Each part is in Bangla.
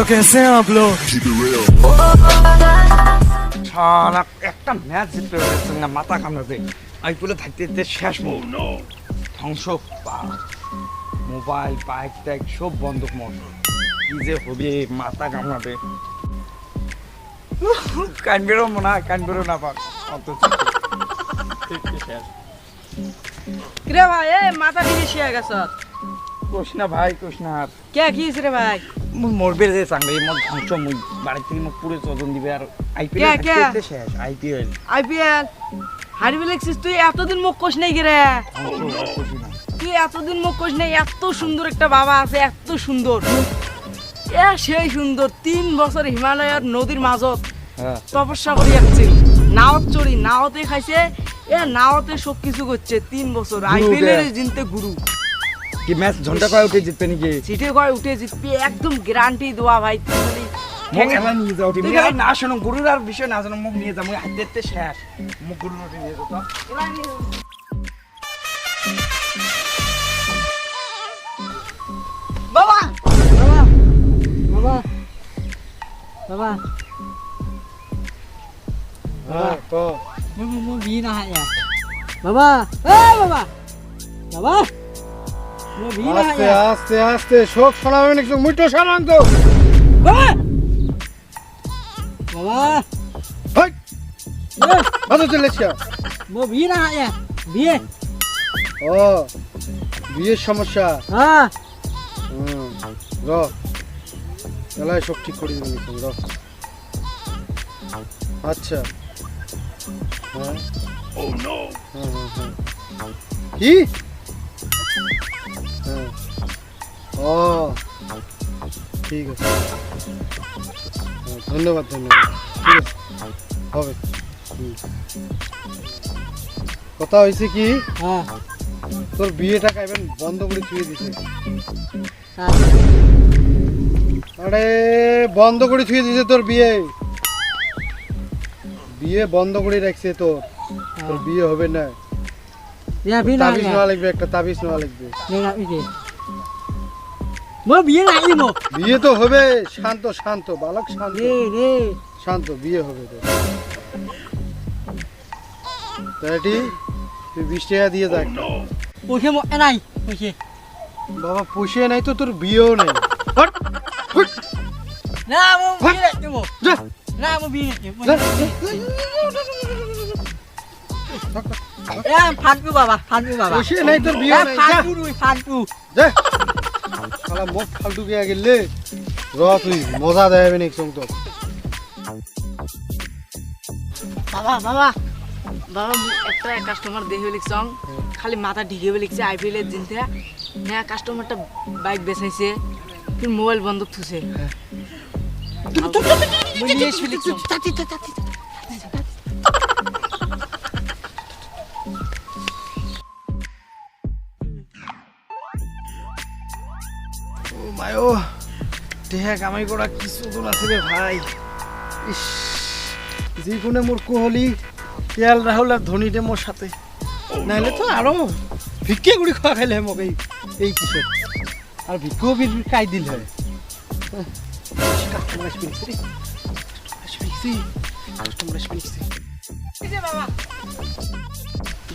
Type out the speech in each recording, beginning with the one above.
तो कैसे हैं आप लोग? শালা একটা ম্যাচ জিততে পারছেন না, মাথা কামড়াতে আইপিএলে থাকতে থাকতে শেষ ধ্বংস। মোবাইল বাইক ট্যাগ সব বন্ধ মত, কি যে হবে মাথা কামড়াতে। কানবেরও মনে হয় কানবেরও না পাক অত শেষ। কিরে ভাই এ মাথা দিকে শিয়া গেছ কোশ না ভাই, কোশ না। আর কে কি রে ভাই? মুই মরবে যে চাংড়ি মত ধ্বংস, মুই বাড়ি থেকে মোক পুরো চোদন দিবে। আর আইপিএল কে? থাকতে শেষ। আইপিএল হারিবে লাগছিস তুই, এতদিন মুখ কোষ নেই গিরে। ধ্বংস আর খুশি না। তুই এতদিন মুখ কোষ নেই, এত সুন্দর একটা বাবা আছে, এত সুন্দর এ সেই সুন্দর 3 বছর হিমালয়ের নদীর মাঝত হ্যাঁ তপস্যা করে যাচ্ছে, নাওত চড়ি নাওতে খাইছে, এ নাওতে সব কিছু করছে 3 বছর। আইপিএল এর জিনতে গুরু কি ম্যাচ ঘন্টা কয় উঠে জিতবে নাকি? সিটে কয় উঠে জিতবি, একদম গ্যারান্টি দেওয়া ভাই। তুই মোক এলা নিয়ে যাও তুমি। আর না শোনো, গুরুর আর বিষয় না জানো, মোক নিয়ে যাও। মুই হাত দিতে শেষ। মোক গুরুর নোটে নিয়ে যাও তো। বাবা বাবা বাবা हाँ तो মু ভি না হায়া বাবা এ বাবা বাবা মু ভি না आस्ते হায়া आस्ते आस्ते शोक শোনাবেন একটু মুটো শান্ত। বাবা বাবা হাই ভালো চলেছে। মু ভি না হায়া বিয়ে ও বিয়ের সমস্যা। হ্যাঁ র এলাই সব ঠিক করে দিবেন এখন র। আচ্ছা হ্যাঁ ও নো কি হ্যাঁ ও ঠিক আছে ধন্যবাদ ধন্যবাদ ঠিক আছে হবে। কথা হয়েছে কি হ্যাঁ তোর বিয়েটা কাইবেন বন্ধ করে ছুঁয়ে দিছে। আরে বন্ধ করে ছুঁয়ে দিছে তোর বিয়ে, বিয়ে বন্ধ করে রাখছে তোর। তোর বিয়ে হবে না। ইয়া ভি না তাবিজ হায়া নেওয়া লাগবে, একটা তাবিজ নেওয়া লাগবে। নেগা ইকে মু বিয়ে না ইমো বিয়ে তো হবে। শান্ত শান্ত বালক শান্ত রে রে শান্ত বিয়ে হবে তোর। তাইটি তুই 20 টাকা দিয়ে যা একটা। ওকে মো নাই ওকে বাবা পুষিয়ে নাই তো তোর বিয়েও নেই। হট, হট, না মু বিয়ে না ইমো যা, না মু বিয়ে না যা, এ ফাটু বাবা ফাটু বাবা পুষিয়ে নাই তোর বিয়েও নেই। যা, ফাটু রুই ফাটু যা। শালা মুখ ফালতু গিয়ে গেলে র তুই মজা দেবে নাকি সঙ্গ তো। বাবা বাবা বাবা একটা কাস্টমার দেখে লিখছং খালি মাথা ঢিকে লিখছে আইপিএল এর দিন থেকে হ্যাঁ কাস্টমারটা বাইক বেচাইছে তুই মোবাইল বন্ধক থুছে ও মায়ো, টেহা কামাই করা কিছু তো আছে রে ভাই। ইস যিকোনে মোর কোহলি কেয়াল রাহুল আর ধোনিতে মোর সাথে নাইলে তো আরো ভিক্ষে গুড়ি খোয়া খাইলে মোক এই কিশোর আর ভিক্ষেও কাই দিল হয়।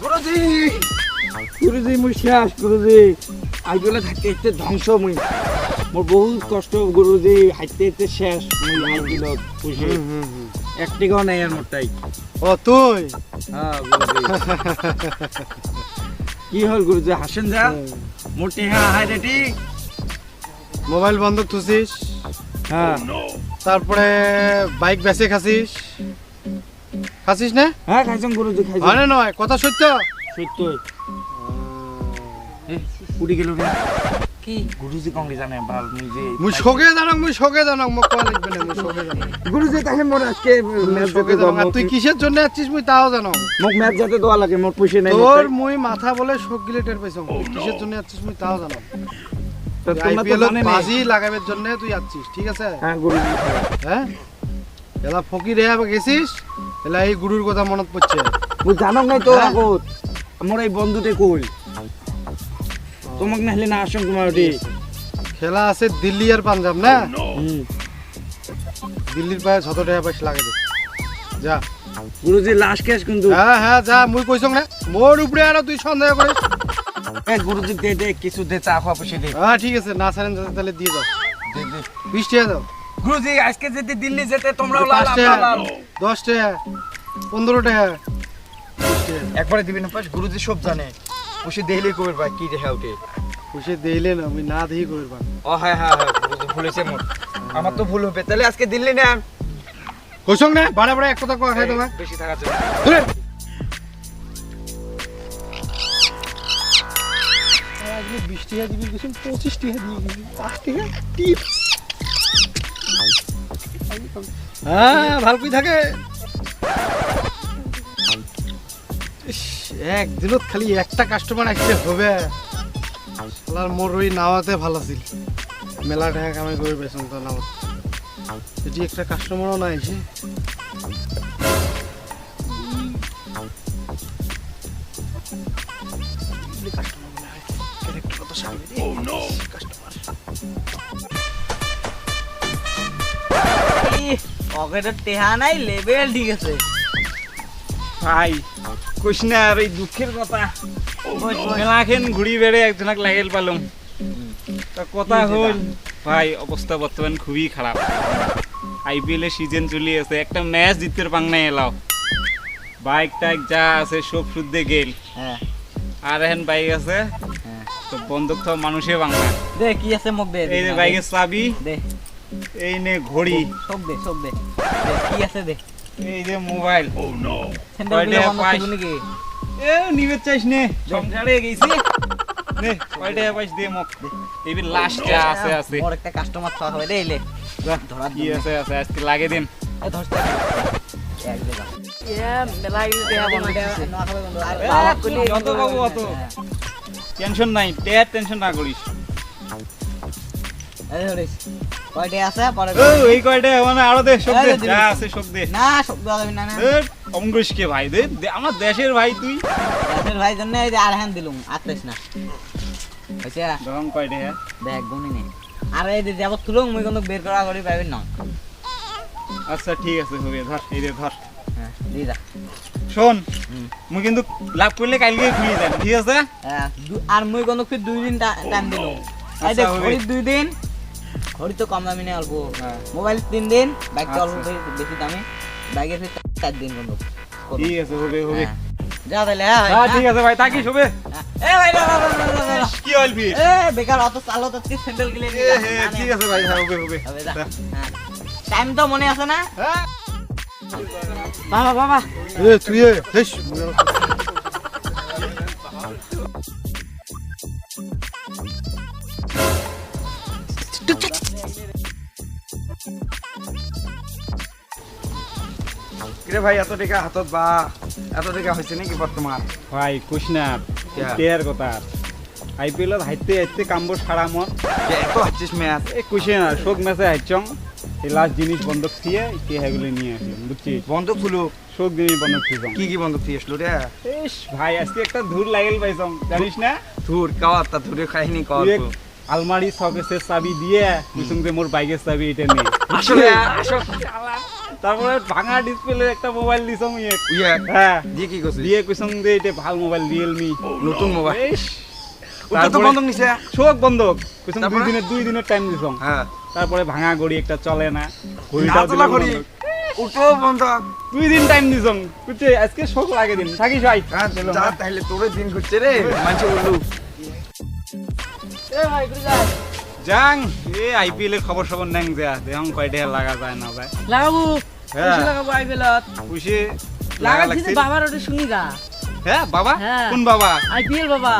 গুরুজি গুরুজি মুই শেষ। গুরুজি আইপিএলে থাকতে থাকতে ধ্বংস মুই। মোর বহুত কষ্ট গুরুজি, হাইতে হাইতে শেষ। মুই আইপিএলত পুষে এক টাকাও নাই আর মোরটাই। ও তুই হ্যাঁ গুরুজি। কি হল গুরুজি হাসেন যা? মোর টেহা হাই রেটি। মোবাইল বন্ধ থুছিস, হ্যাঁ তারপরে বাইক বেচে খাসিস, খাসিস না? হ্যাঁ খাইছং গুরুজি, খাইছং। মানে নয় কথা সত্য। সত্য উড়ি গেল রে। কি গুরুজি কংগে জানে বাল মুই যে মুই শোকে জানাক মোক কোয়া লাগবে না। মুই শোকে জানাক, গুরুজি তাহে মোর আজকে ম্যাচ শোকে যেতে জানাক। আর তুই কিসের জন্য আছিস মুই তাও জানো। মোক ম্যাচ যেতে দেওয়া লাগে, মোর পয়সা নাই। তোর মুই মাথা বলে শোক গিলে টের পাইছ। তুই কিসের জন্য আছিস মুই তাও জানো। আইপিএল বাজি লাগাবের জন্য তুই আছিস, ঠিক আছে? হ্যাঁ গুরুজি। হ্যাঁ এলা ফকির রেয়া গেছিস, এলা এই গুরুর কথা মনত পড়ছে। মুই জানক নাই তো হ্যাঁ? আগত আমার এই বন্ধুতে কই তোমাক নাহলে না আসম তোমার ওটি। খেলা আছে দিল্লি আর পাঞ্জাব না? দিল্লির পায়ে যত টাকা পয়সা লাগে দে যা গুরুজি লাস্ট কেস কিন্তু হ্যাঁ হ্যাঁ যা মুই কইছং না মোর উপরে আরো তুই সন্দেহ করে গুরুজি দে দে কিছু দে চা খাওয়া পয়সা দে হ্যাঁ ঠিক আছে না ছাড়েন তাহলে দিয়ে দাও দে দে 20 টাকা দাও গুরুজি আজকে যেতে দিল্লি যেতে তোমরাও 5 টাকা লাল 10 টাকা 15 টাকা 20 টাকা একবারে দিবি না পাস গুরুজি সব জানে পয়সা দেইলে কইর ভাই কি দেখা ওঠে খুশি দিলে না আমি না দিই করবা ও হ্যাঁ হ্যাঁ হ্যাঁ গুরুজি ভুলেছে মোর আমার তো ভুল হবে তাহলে আজকে দিল্লি না কইছং না বাড়া বাড়া এক কথা কয়া খাই তোমার বেশি থাকা যাবে ধরে আজকে 20 টাকা দিবি কিছু 25 টাকা দিয়ে দিবি 5 টাকা টিপ হ্যাঁ ভালো কি থাকে ইস, একদিনত খালি একটা কাস্টমার আসলে হবে শালার মোর ওই নাওয়াতে ভালো ছিল মেলা টাকা কামাই করে পেছন তো নাও এটি একটা কাস্টমারও না এসে পকেটের টেহা নাই লেভেল ঠিক আছে ভাই কইস না আর এই দুঃখের কথা মেলাখান ঘুরি বেড়ে একজনক লাগেল পালুম তা কথা হল ভাই অবস্থা বর্তমান খুবই খারাপ আইপিএল এর সিজন চলি আছে একটা ম্যাচ জিততে পাং নাই এলাও বাইক টাইক যা আছে সব শুদ্ধে গেল হ্যাঁ আর এখন বাইক আছে তো বন্দুক তো মানুষে বাংলা দে কি আছে মুখ দে এই যে বাইকের চাবি দে এই নে ঘড়ি সব দে কি আছে দে এই যে মোবাইল সেন্টার গুলো বন্ধ পাইস। করবি নাকি এ নিবে চাইস নে সংসারে গেছি নে কয়টা পাইস দে মোক এই লাস্ট যা আছে আছে মোর একটা কাস্টমার থাকা হবে দে এলে ধরার কি আছে আছে আজকে লাগে দিন এই ধরতে এক জায়গা মেলাই দেয়া বন্ধ করছে না খাবে বন্ধ আর এ, বাবা তুই কইলে যত বাবু অত। টেনশন নাই টেনশন না করিস এই ধরিস কয়টা আছে পরে ও এই কয়টা মানে আরো দে সব দে এই দে, যা দিবি। আছে সব দে না সব দেওয়া যাবে না না এ, অমন করিস কে ভাই দে দে, আমার দেশের ভাই তুই রাতের ভাই জন্য এই যে আর হ্যান দিলুম আত্রিস না হইছে ধরম কয়টা হ্যাঁ দেখ গুনি নেই আর এই যে যাব তুলুম মুই কোনো বের করা করি পাইবেন না আচ্ছা ঠিক আছে হবে ধর এই দে ধর হ্যাঁ দি যা শোন মুই কিন্তু লাভ করলে কালকে খুলি যান ঠিক আছে হ্যাঁ, আর মুই কোনো ফির 2 দিন টাইম দিলুম এই আচ্ছা, দেখ হবে। ঘড়ি 2 দিন ঘড়ি তো কম দামি নেই অল্প হ্যাঁ। মোবাইল 3 দিন বাইক তো আচ্ছা। অল্প বেশি দামি বাইকের ফির 4 দিন বন্ধ ঠিক আছে হবে হবে হ্যাঁ। যা তাহলে হ্যাঁ ভাই, হ্যাঁ ঠিক আছে ভাই থাকিস হবে হ্যাঁ। এ ভাই না, না, না, না, না, না। কি হইল ফির এ বেকার অত চালো তো স্যান্ডেল গিলে এ হে ঠিক আছে ভাই হ্যাঁ হবে হবে হবে যা হ্যাঁ টাইম তো মনে আছে না হ্যাঁ বাবা বাবা এ তুই এ হেস কিরে ভাই এত টাকা হাতত বা এত টাকা হয়েছে নাকি বর্তমান ভাই কুশনা क्या? প্লেয়ার কথা আইপিএলত হাইতে হাইতে কামবোৰ সারা মত এত হাঁচিস ম্যাচ এই কুশে না শোক ম্যাচে হাইচং এই লাস্ট জিনিস বন্ধক থিয়ে কি হেগুলো নিয়ে আসলাম বুঝছি বন্ধ খুলো শোক জিনিস বন্ধক থিয়েছং কি কি বন্ধ তুই আসলো রে ইস ভাই আজকে একটা ধুর লাগেল পাইছং জানিস না ধুর কাওয়া তা ধুরে খাইনি কাওয়া তুই এক আলমারি শোকেসের চাবি দিয়ে কুসুম যে মোর বাইকের চাবি এটা নেই আসলে আসলে তারপরে ভাঙা ডিসপ্লে একটা মোবাইল দিছং ইয়ে ইয়ে হ্যাঁ দিয়ে কি করছিস দিয়ে কুসুম যে এটা ভাল মোবাইল রিয়েলমি নতুন মোবাইল ইস ওটা তো তারপরে- বন্ধ নিছে শোক বন্ধক কুসুম তারপরে? দুই দিনের টাইম দিছং হ্যাঁ তারপরে ভাঙা গড়ি একটা চলে না ঘড়িটাও না তোলা দিলাম করি বন্ধক। ওটো বন্ধ 2 দিন টাইম দিছং বুঝছে আজকে শোক লাগে দিন থাকিস ভাই হ্যাঁ চলো যা তাহলে তোরে দিন ঘুরছে রে মানুষ বললু এ ভাই ঘুরে যা যাং এ আইপিএল এর খবর সবর নেং যা দেহং কয়টা লাগা যায় না যায় লাগাবো হ্যাঁ। পয়সা লাগাবো আইপিএলত খুশি লাগা লাগাচ্ছি লাগছে তো বাবার ওটা শুনি গা হ্যাঁ বাবা হ্যাঁ। কোন বাবা আইপিএল বাবা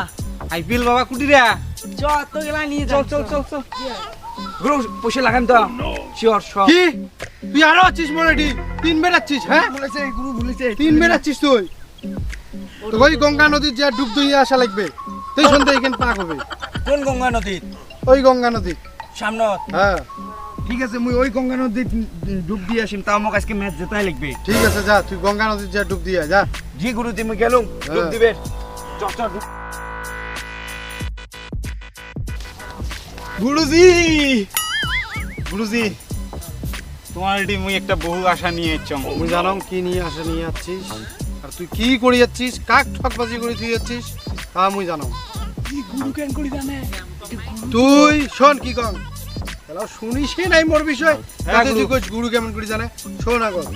আইপিএল বাবা কুটিরা চ তো গেলা নিয়ে চল চল চল চল গুরু পয়সা লাগান তো শিওর সব কি তুই আরো আছিস মনে 3 বেড়াচ্ছিস হ্যাঁ বলেছে গুরু বলেছে 3 বেড়াচ্ছিস তুই তো ওই গঙ্গা নদীর যা ডুব দিয়ে আসা লাগবে তুই সন্ধ্যে এখানে পাক হবে কোন গঙ্গা নদী ওই গঙ্গা নদী সামনে হ্যাঁ ঠিক আছে মুই ওই গঙ্গা নদী ডুব দিয়ে আসিম তা আমাকে আজকে ম্যাচ জেতাই লাগবে ঠিক আছে যা তুই গঙ্গা নদীর যা ডুব দিয়ে আয়, যা জি গুরু তুমি গেলুম ডুব হ্যাঁ। দিবে চল চল ডুব। গুরুজি গুরুজি তোমার এটি মুই একটা বহু আশা নিয়ে এসছং মুই জানো কি নিয়ে আসে নিয়ে যাচ্ছিস আর তুই কি করে যাচ্ছিস কাক ঠকবাজি করে তুই যাচ্ছিস তা মুই জানো তুই শোন কি কম তাহলে শুনিসই নাই মোর বিষয় হ্যাঁ, তাতে তুই গুরু। কইস গুরু কেমন করে জানে শোন আগত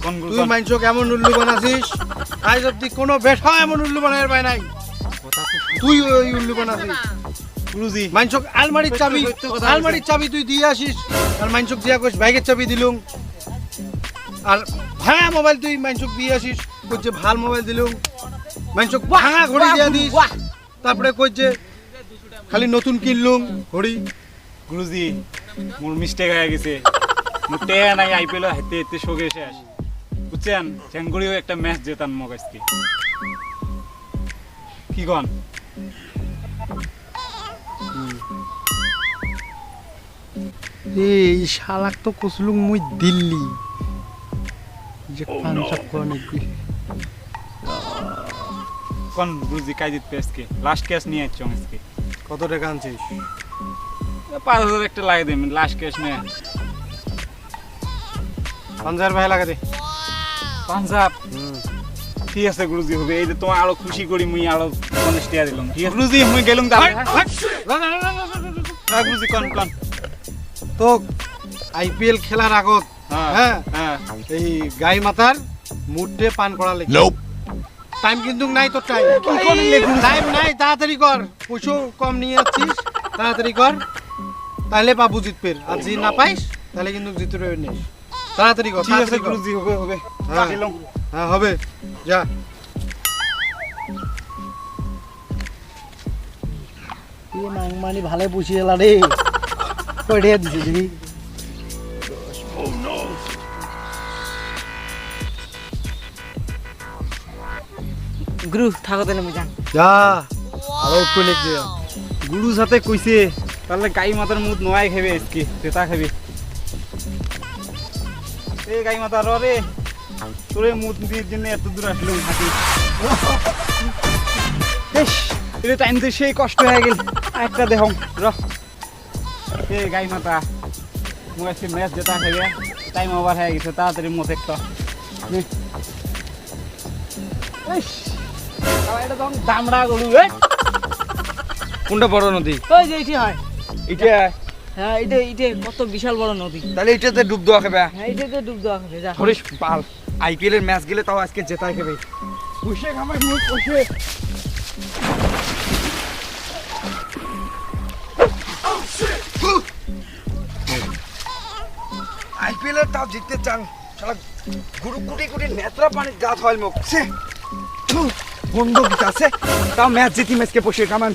কোন গুরু তুই কোন? মাইনছ কেমন উল্লু বানাছিস আজ অব্দি কোনো বেঠা এমন উল্লু বানাইর পায় নাই তুই ওই উল্লু বানাছিস গুরুজি মাইনছক আলমারির চাবি সত্য কথা আলমারির চাবি তুই দিয়ে আসিস আর মাইনছক দিয়া কইস বাইকের চাবি দিলুম আর ভাঙা মোবাইল তুই মাইনছক দিয়ে আসিস কইছে ভাল মোবাইল দিলুম মাইনছক ভাঙা ঘড়ি দিয়া দিস তারপরে কইছে খালি নতুন কিনলুম ঘড়ি গুরুজি মোর মিস্টেক হয়ে গেছে মোর টেয়া নাই আইপিএল হাতে হাতে শোকে শেষ বুঝছেন চ্যাঙ্গুড়িও একটা ম্যাচ জেতান মগ আজকে কি কন এই শালাক তো কসলুম মুই দিল্লি যে পাঞ্জাব করে নাকি কোন গুরুজি কাই দিতে আজকে লাস্ট ক্যাশ নিয়ে আসছো আজকে কত টাকা আনছিস 5,000 একটা লাগে দেবেন লাস্ট ক্যাশ নিয়ে পাঞ্জার ভাই লাগা দে পাঞ্জাব ঠিক আছে গুরুজি হবে এই যে তোমার আরো খুশি করি মুই আরো 50 টাকা দিলাম ঠিক আছে গুরুজি মুই গেলুম তাহলে হ্যাঁ গুরুজি কোন কোন তো আইপিএল খেলার আগত হ্যাঁ হ্যাঁ হ্যাঁ এই গাই মাথার মুডে পান করা লেগে টাইম কিন্তু নাই তো টাইম টাইম নাই তাড়াতাড়ি কর পয়সা কম নিয়ে যাচ্ছিস তাড়াতাড়ি কর তাহলে পাবো জিতপের আর যদি না পাইস তাহলে কিন্তু জিতে রয়ে নিস তাড়াতাড়ি কর ঠিক আছে তাড়াতাড়ি কর। গুরুজি হবে হবে হ্যাঁ। দিলাম হ্যাঁ হবে যা মাংমানি ভালো পুষিয়ে এলা রে কয়টা দিছে দেখি গুরু থাকো তাহলে আমি যান যা আরো একটু লিখ দে গুরু সাথে কইছে তাহলে গাই মাতার মুদ নয় খাবে আজকে তেতা খাবে এ গাই মাতা রে তোরে মুদ দিয়ে জন্য এত দূর আসলাম হাঁটি এটা টাইম তো সেই কষ্ট হয়ে গেল একটা দেহ এ গাই মাতা মুখ আজকে ম্যাচ যেটা খাবে টাইম ওভার হয়ে গেছে তাড়াতাড়ি মত একটা এটা তখন দামড়া গরু কোনটা বড় নদী ওই যে এটি হয় এটা হ্যাঁ এটা এটা কত বিশাল বড় নদী তাহলে এটাতে ডুব দেওয়া খাবে হ্যাঁ এটাতে ডুব দেওয়া হবে যা হরিশ পাল আইপিএল এর ম্যাচ গেলে তাও আজকে জেতাই খাবে বসে খামার মুখ বসে আইপিএল এর তাও জিততে চান শালা গুরু কোটি কোটি নেত্রা পানির গাত হয় মুখ সে বন্ধ আছে তাও ম্যাচ জিতি ম্যাচকে বসে কামান